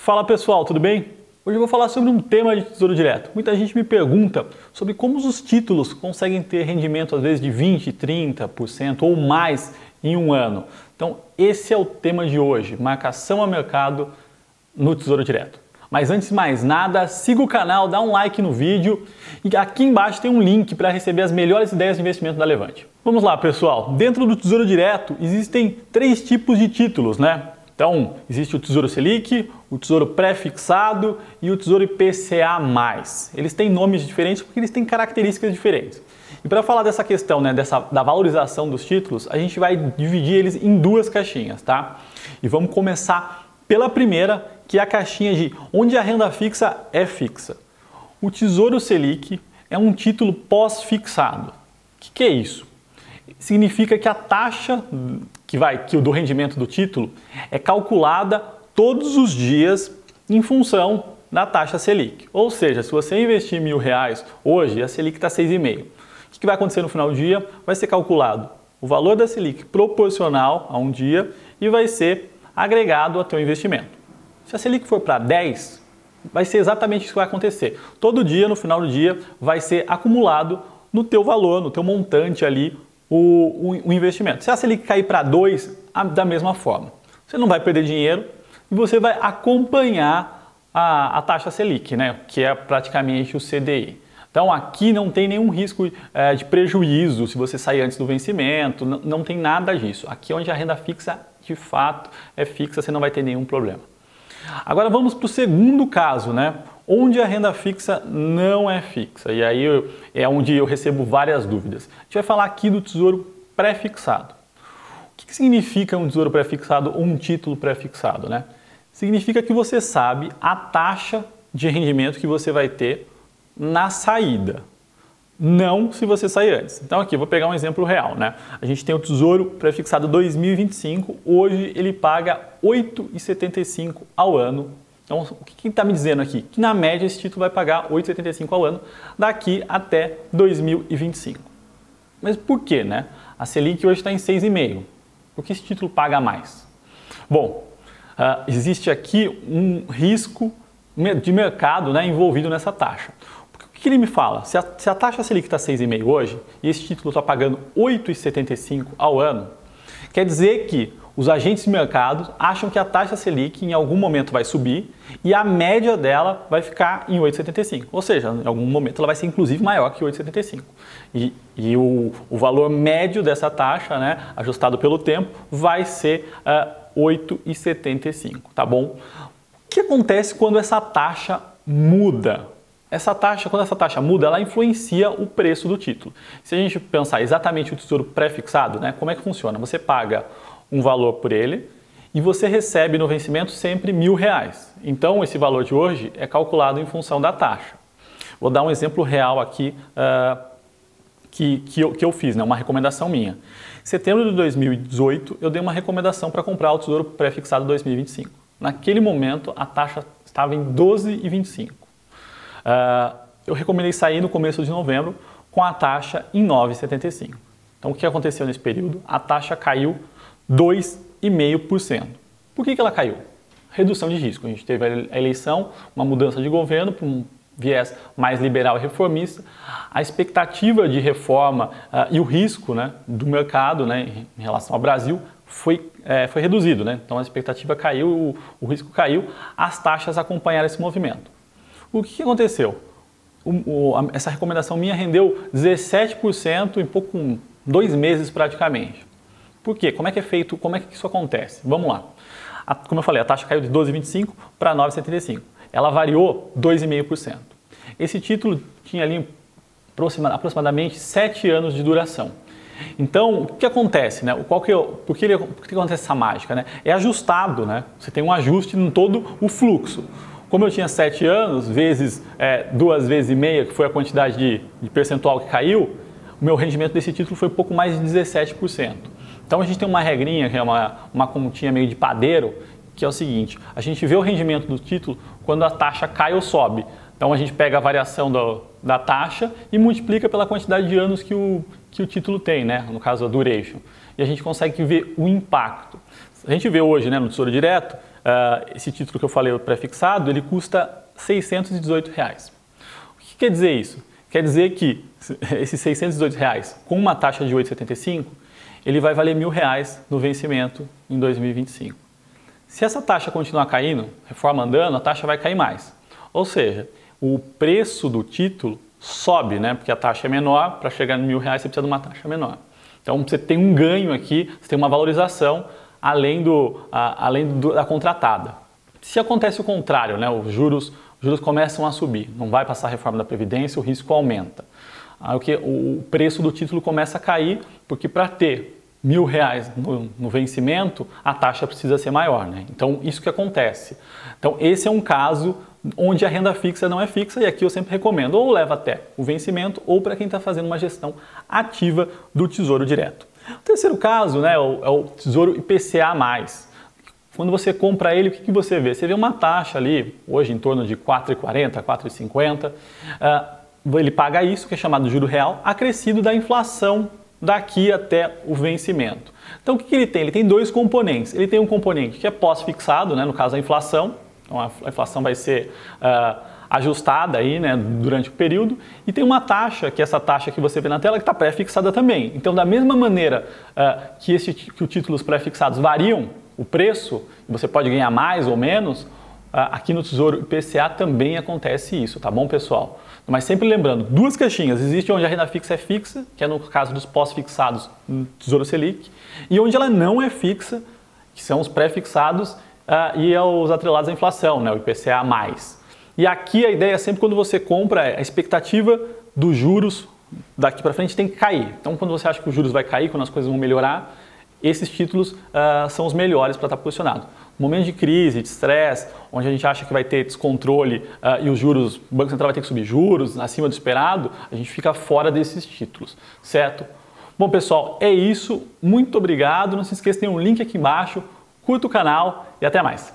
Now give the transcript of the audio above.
Fala pessoal, tudo bem? Hoje eu vou falar sobre um tema de Tesouro Direto. Muita gente me pergunta sobre como os títulos conseguem ter rendimento às vezes de 20%, 30% ou mais em um ano. Então esse é o tema de hoje, marcação a mercado no Tesouro Direto. Mas antes de mais nada, siga o canal, dá um like no vídeo e aqui embaixo tem um link para receber as melhores ideias de investimento da Levante. Vamos lá pessoal, dentro do Tesouro Direto existem 3 tipos de títulos, né? Então, existe o Tesouro Selic, o Tesouro Pré-Fixado e o Tesouro IPCA+. Eles têm nomes diferentes porque eles têm características diferentes. E para falar dessa questão, né, da valorização dos títulos, a gente vai dividir eles em 2 caixinhas, tá? E vamos começar pela primeira, que é a caixinha de onde a renda fixa é fixa. O Tesouro Selic é um título pós-fixado. O que é isso? Significa que a taxa do rendimento do título é calculada todos os dias em função da taxa Selic. Ou seja, se você investir R$1.000 hoje, a Selic está 6,5. O que vai acontecer no final do dia? Vai ser calculado o valor da Selic proporcional a um dia e vai ser agregado ao teu investimento. Se a Selic for para 10, vai ser exatamente isso que vai acontecer. Todo dia, no final do dia, vai ser acumulado no teu valor, no teu montante ali, o investimento. Se a Selic cair para 2, da mesma forma. Você não vai perder dinheiro e você vai acompanhar a taxa Selic, né? Que é praticamente o CDI. Então aqui não tem nenhum risco de prejuízo se você sair antes do vencimento, não tem nada disso. Aqui onde a renda fixa de fato é fixa, você não vai ter nenhum problema. Agora vamos para o segundo caso, né? Onde a renda fixa não é fixa. E aí é onde eu recebo várias dúvidas. A gente vai falar aqui do Tesouro Pré-Fixado. O que significa um Tesouro Pré-Fixado ou um título pré-fixado, né? Significa que você sabe a taxa de rendimento que você vai ter na saída, não se você sair antes. Então aqui eu vou pegar um exemplo real, né? A gente tem o Tesouro Pré-Fixado 2025, hoje ele paga 8,75 ao ano. Então o que está me dizendo aqui? Que na média esse título vai pagar 8,75 ao ano daqui até 2025. Mas por quê, né? A Selic hoje está em 6,5. Por que esse título paga mais? Bom, existe aqui um risco de mercado, né, envolvido nessa taxa. O que ele me fala? Se a taxa Selic está 6,5 hoje e esse título está pagando 8,75 ao ano, quer dizer que os agentes de mercado acham que a taxa Selic em algum momento vai subir e a média dela vai ficar em 8,75. Ou seja, em algum momento ela vai ser inclusive maior que 8,75. E o valor médio dessa taxa, né, ajustado pelo tempo, vai ser 8,75, tá bom? O que acontece quando essa taxa muda? Quando essa taxa muda, ela influencia o preço do título. Se a gente pensar exatamente o Tesouro Pré-Fixado, né, como é que funciona? Você paga um valor por ele e você recebe no vencimento sempre R$1.000. Então esse valor de hoje é calculado em função da taxa. Vou dar um exemplo real aqui que eu fiz, né, uma recomendação minha. Em setembro de 2018 eu dei uma recomendação para comprar o Tesouro Pré-Fixado 2025. Naquele momento a taxa estava em 12,25. Eu recomendei sair no começo de novembro com a taxa em 9,75. Então o que aconteceu nesse período? A taxa caiu 2,5%. Por que ela caiu? Redução de risco. A gente teve a eleição, uma mudança de governo para um viés mais liberal e reformista. A expectativa de reforma e o risco, né, do mercado, né, em relação ao Brasil foi reduzido, né? Então a expectativa caiu, o risco caiu, as taxas acompanharam esse movimento. O que aconteceu? Essa recomendação minha rendeu 17% em pouco, 2 meses praticamente. Por quê? Como é que é feito? Como é que isso acontece? Vamos lá. Como eu falei, a taxa caiu de 12,25 para 9,75. Ela variou 2,5%. Esse título tinha ali aproximadamente 7 anos de duração. Então, o que acontece, né? Por que acontece essa mágica, né? É ajustado, né? Você tem um ajuste em todo o fluxo. Como eu tinha 7 anos, vezes 2,5 vezes, que foi a quantidade de percentual que caiu, o meu rendimento desse título foi um pouco mais de 17%. Então a gente tem uma regrinha, que é uma continha meio de padeiro, que é o seguinte: a gente vê o rendimento do título quando a taxa cai ou sobe. Então a gente pega a variação da taxa e multiplica pela quantidade de anos que o título tem, né? No caso a duration. E a gente consegue ver o impacto. A gente vê hoje, né, no Tesouro Direto, esse título que eu falei, o pré-fixado, ele custa R$ 618. O que quer dizer isso? Quer dizer que esses R$ 618, com uma taxa de 8,75, ele vai valer R$ 1.000 no vencimento em 2025. Se essa taxa continuar caindo, reforma andando, a taxa vai cair mais. Ou seja, o preço do título sobe, né? Porque a taxa é menor, para chegar no R$ 1.000 você precisa de uma taxa menor. Então você tem um ganho aqui, você tem uma valorização além da contratada. Se acontece o contrário, né? Os juros começam a subir, não vai passar a reforma da Previdência, o risco aumenta. O preço do título começa a cair, porque para ter R$ 1.000 no vencimento, a taxa precisa ser maior, né? Então, isso que acontece. Então, esse é um caso onde a renda fixa não é fixa, e aqui eu sempre recomendo, ou leva até o vencimento, ou para quem está fazendo uma gestão ativa do Tesouro Direto. O terceiro caso, né, é o Tesouro IPCA+. Quando você compra ele, o que você vê? Você vê uma taxa ali, hoje em torno de 4,40, 4,50. Ele paga isso, que é chamado de juro real, acrescido da inflação daqui até o vencimento. Então o que ele tem? Ele tem dois componentes. Ele tem um componente que é pós-fixado, né, no caso a inflação. Então a inflação vai ser ajustada aí, né, durante o período, e tem uma taxa, que é essa taxa que você vê na tela, que está pré-fixada também. Então da mesma maneira que os títulos pré-fixados variam o preço, você pode ganhar mais ou menos, aqui no Tesouro IPCA também acontece isso, tá bom, pessoal? Mas sempre lembrando, duas caixinhas, existe onde a renda fixa é fixa, que é no caso dos pós-fixados no Tesouro Selic, e onde ela não é fixa, que são os pré-fixados e os atrelados à inflação, né, o IPCA+. E aqui a ideia é sempre, quando você compra, a expectativa dos juros daqui para frente tem que cair. Então quando você acha que os juros vai cair, quando as coisas vão melhorar, esses títulos são os melhores para estar posicionado. No momento de crise, de estresse, onde a gente acha que vai ter descontrole e os juros, o Banco Central vai ter que subir juros acima do esperado, a gente fica fora desses títulos, certo? Bom, pessoal, é isso. Muito obrigado. Não se esqueça, tem um link aqui embaixo. Curta o canal e até mais.